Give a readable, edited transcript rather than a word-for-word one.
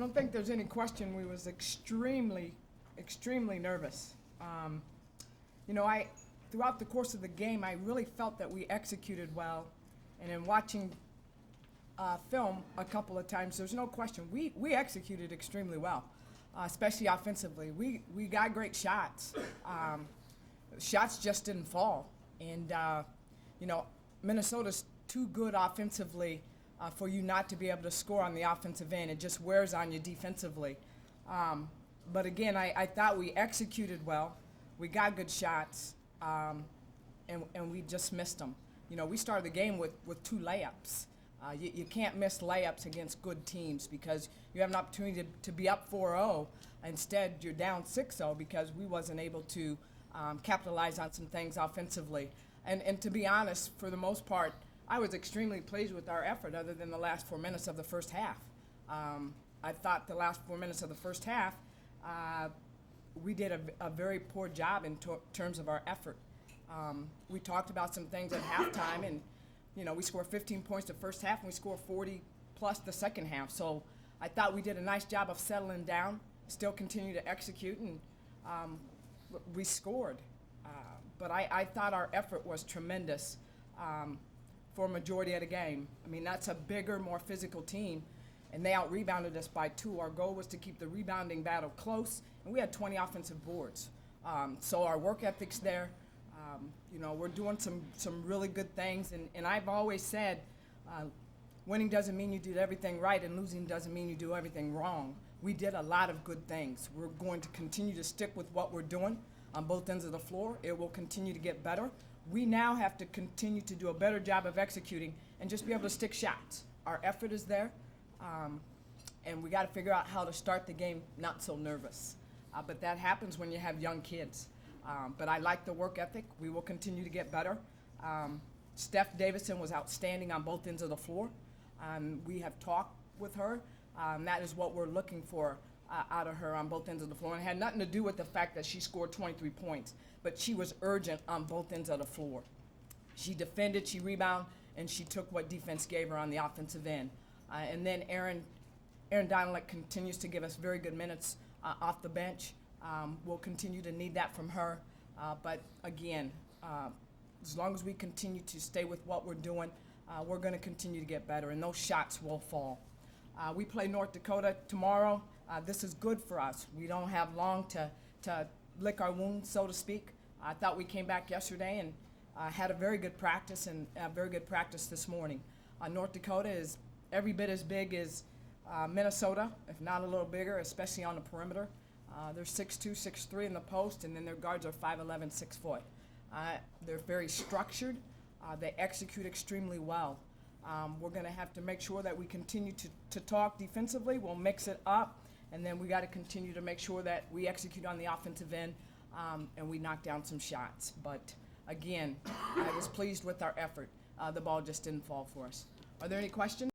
don't think there's any question we was extremely nervous. Throughout the course of the game, I really felt that we executed well. And in watching film a couple of times, there's no question. We executed extremely well, especially offensively. We got great shots. Shots just didn't fall. And, Minnesota's too good offensively for you not to be able to score on the offensive end. It just wears on you defensively. But again, I thought we executed well. We got good shots, and we just missed them. We started the game with 2 layups. You can't miss layups against good teams because you have an opportunity to be up 4-0. Instead, you're down 6-0 because we wasn't able to capitalize on some things offensively. And to be honest, for the most part, I was extremely pleased with our effort other than the last 4 minutes of the first half. I thought the last 4 minutes of the first half, we did a very poor job in terms of our effort. We talked about some things at halftime, and we scored 15 points the first half, and we scored 40 plus the second half. So I thought we did a nice job of settling down, still continue to execute, and we scored. But I thought our effort was tremendous for a majority of the game. I mean, that's a bigger, more physical team, and they out-rebounded us by 2. Our goal was to keep the rebounding battle close, and we had 20 offensive boards. So our work ethic's there. We're doing some really good things, and I've always said winning doesn't mean you did everything right, and losing doesn't mean you do everything wrong. We did a lot of good things. We're going to continue to stick with what we're doing on both ends of the floor. It will continue to get better. We now have to continue to do a better job of executing and just be able to stick shots. Our effort is there, and we got to figure out how to start the game not so nervous. But that happens when you have young kids. But I like the work ethic. We will continue to get better. Steph Davison was outstanding on both ends of the floor. We have talked with her. That is what we're looking for out of her on both ends of the floor. And it had nothing to do with the fact that she scored 23 points, but she was urgent on both ends of the floor. She defended, she rebounded, and she took what defense gave her on the offensive end. And then Erin Dohnalek continues to give us very good minutes off the bench. We'll continue to need that from her. But again, as long as we continue to stay with what we're doing, we're going to continue to get better, and those shots will fall. We play North Dakota tomorrow. This is good for us. We don't have long to lick our wounds, so to speak. I thought we came back yesterday and had a very good practice, and a very good practice this morning. North Dakota is every bit as big as Minnesota, if not a little bigger, especially on the perimeter. They're 6'2", 6'3" in the post, and then their guards are 5'11", 6 foot. They're very structured. They execute extremely well. We're going to have to make sure that we continue to talk defensively. We'll mix it up, and then we got to continue to make sure that we execute on the offensive end, and we knock down some shots. But again, I was pleased with our effort. The ball just didn't fall for us. Are there any questions?